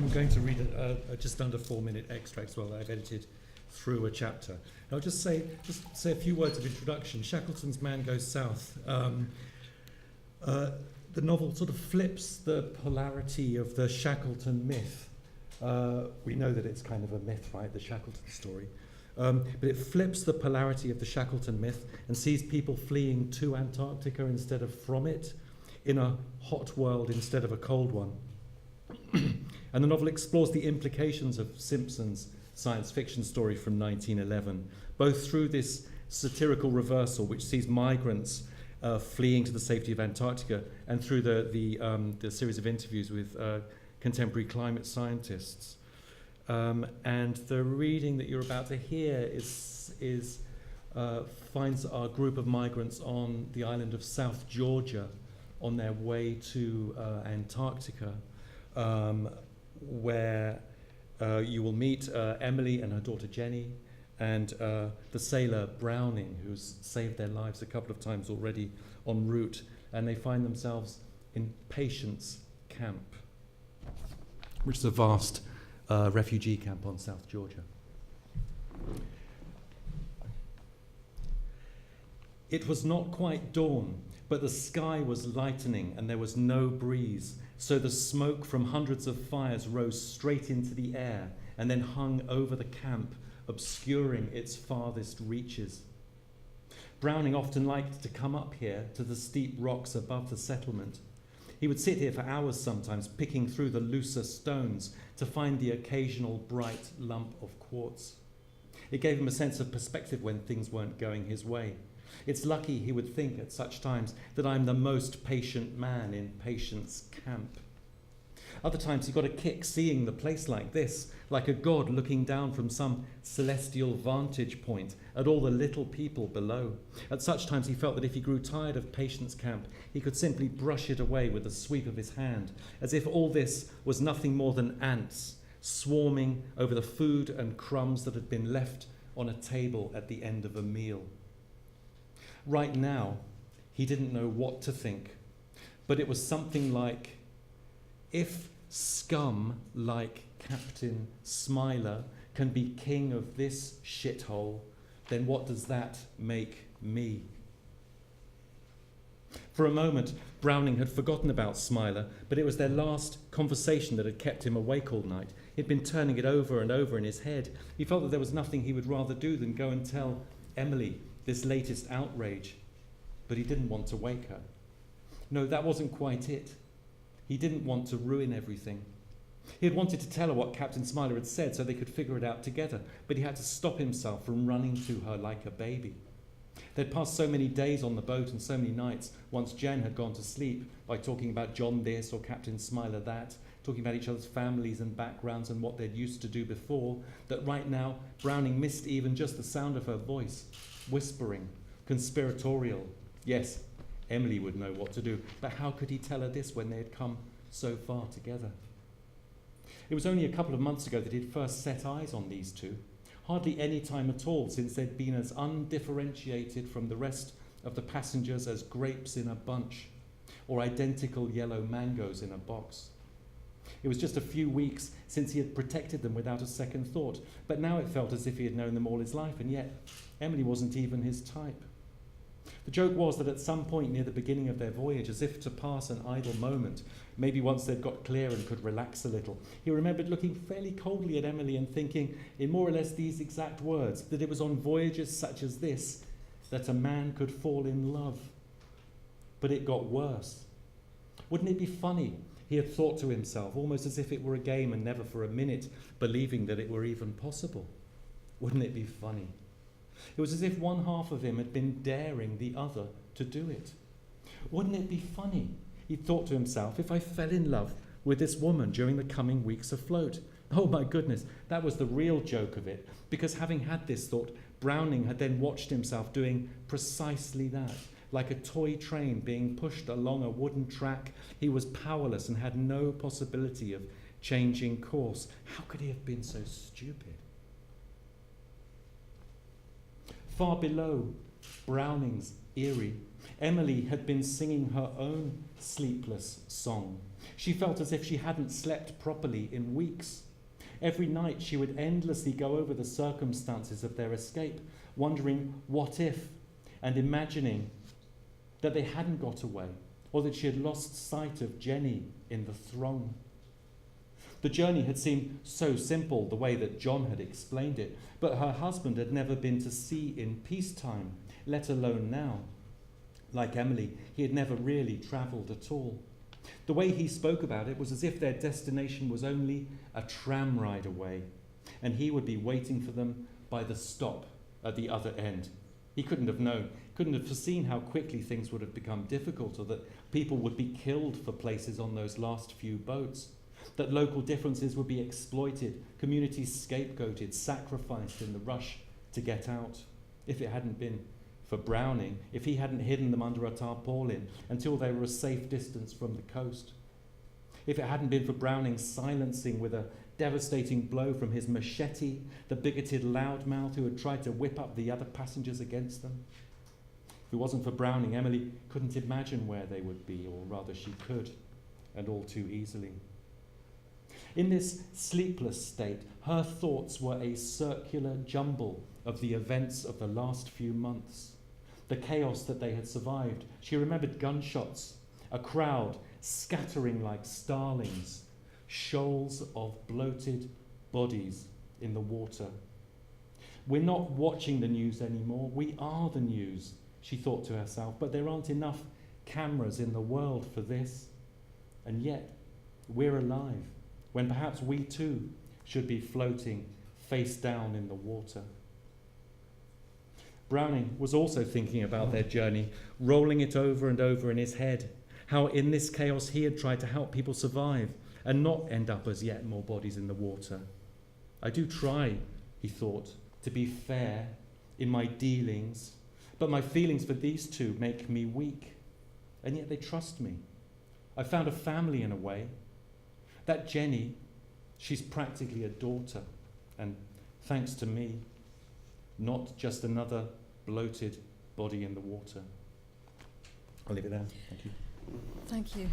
I'm going to read a just under 4-minute extract. Well, I've edited through a chapter. I'll just say a few words of introduction. Shackleton's Man Goes South. The novel sort of flips the polarity of the Shackleton myth. We know that it's kind of a myth, right, the Shackleton story. But it flips the polarity of the Shackleton myth and sees people fleeing to Antarctica instead of from it, in a hot world instead of a cold one. And the novel explores the implications of Simpson's science fiction story from 1911, both through this satirical reversal, which sees migrants fleeing to the safety of Antarctica, and through the series of interviews with contemporary climate scientists. And the reading that you're about to hear finds our group of migrants on the island of South Georgia on their way to Antarctica, where you will meet Emily and her daughter Jenny, and the sailor Browning, who's saved their lives a couple of times already en route, and they find themselves in Patience Camp, which is a vast refugee camp on South Georgia. It was not quite dawn, but the sky was lightening and there was no breeze, so the smoke from hundreds of fires rose straight into the air and then hung over the camp, obscuring its farthest reaches. Browning often liked to come up here to the steep rocks above the settlement. He would sit here for hours sometimes, picking through the looser stones to find the occasional bright lump of quartz. It gave him a sense of perspective when things weren't going his way. It's lucky, he would think at such times, that I'm the most patient man in Patience Camp. Other times he got a kick seeing the place like this, like a god looking down from some celestial vantage point at all the little people below. At such times he felt that if he grew tired of Patience Camp, he could simply brush it away with a sweep of his hand, as if all this was nothing more than ants swarming over the food and crumbs that had been left on a table at the end of a meal. Right now, he didn't know what to think, but it was something like, if scum like Captain Smiler can be king of this shithole, then what does that make me? For a moment, Browning had forgotten about Smiler, but it was their last conversation that had kept him awake all night. He'd been turning it over and over in his head. He felt that there was nothing he would rather do than go and tell Emily this latest outrage, but he didn't want to wake her. No, that wasn't quite it. He didn't want to ruin everything. He had wanted to tell her what Captain Smiler had said so they could figure it out together, but he had to stop himself from running to her like a baby. They'd passed so many days on the boat and so many nights once Jen had gone to sleep by talking about John this or Captain Smiler that, talking about each other's families and backgrounds and what they'd used to do before, that right now Browning missed even just the sound of her voice, whispering, conspiratorial. Yes, Emily would know what to do, but how could he tell her this when they had come so far together? It was only a couple of months ago that he'd first set eyes on these two, hardly any time at all since they'd been as undifferentiated from the rest of the passengers as grapes in a bunch or identical yellow mangoes in a box. It was just a few weeks since he had protected them without a second thought, but now it felt as if he had known them all his life, and yet Emily wasn't even his type. The joke was that at some point near the beginning of their voyage, as if to pass an idle moment, maybe once they'd got clear and could relax a little, he remembered looking fairly coldly at Emily and thinking, in more or less these exact words, that it was on voyages such as this that a man could fall in love. But it got worse. Wouldn't it be funny, he had thought to himself, almost as if it were a game and never for a minute believing that it were even possible? Wouldn't it be funny? It was as if one half of him had been daring the other to do it. Wouldn't it be funny, he thought to himself, if I fell in love with this woman during the coming weeks afloat? Oh my goodness, that was the real joke of it, because having had this thought, Browning had then watched himself doing precisely that. Like a toy train being pushed along a wooden track, he was powerless and had no possibility of changing course. How could he have been so stupid? Far below Browning's eyrie, Emily had been singing her own sleepless song. She felt as if she hadn't slept properly in weeks. Every night she would endlessly go over the circumstances of their escape, wondering what if, and imagining that they hadn't got away, or that she had lost sight of Jenny in the throng. The journey had seemed so simple, the way that John had explained it, but her husband had never been to sea in peacetime, let alone now. Like Emily, he had never really travelled at all. The way he spoke about it was as if their destination was only a tram ride away, and he would be waiting for them by the stop at the other end. He couldn't have known, couldn't have foreseen how quickly things would have become difficult, or that people would be killed for places on those last few boats, that local differences would be exploited, communities scapegoated, sacrificed in the rush to get out. If it hadn't been for Browning, if he hadn't hidden them under a tarpaulin until they were a safe distance from the coast. If it hadn't been for Browning silencing with a devastating blow from his machete the bigoted loudmouth who had tried to whip up the other passengers against them. If it wasn't for Browning, Emily couldn't imagine where they would be, or rather she could, and all too easily. In this sleepless state, her thoughts were a circular jumble of the events of the last few months. The chaos that they had survived. She remembered gunshots, a crowd scattering like starlings, shoals of bloated bodies in the water. We're not watching the news anymore. We are the news, she thought to herself, but there aren't enough cameras in the world for this. And yet, we're alive, when perhaps we too should be floating face down in the water. Browning was also thinking about their journey, rolling it over and over in his head, how in this chaos he had tried to help people survive and not end up as yet more bodies in the water. I do try, he thought, to be fair in my dealings, but my feelings for these two make me weak, and yet they trust me. I found a family in a way. That Jenny, she's practically a daughter, and thanks to me, not just another bloated body in the water. I'll leave it there. Thank you. Thank you.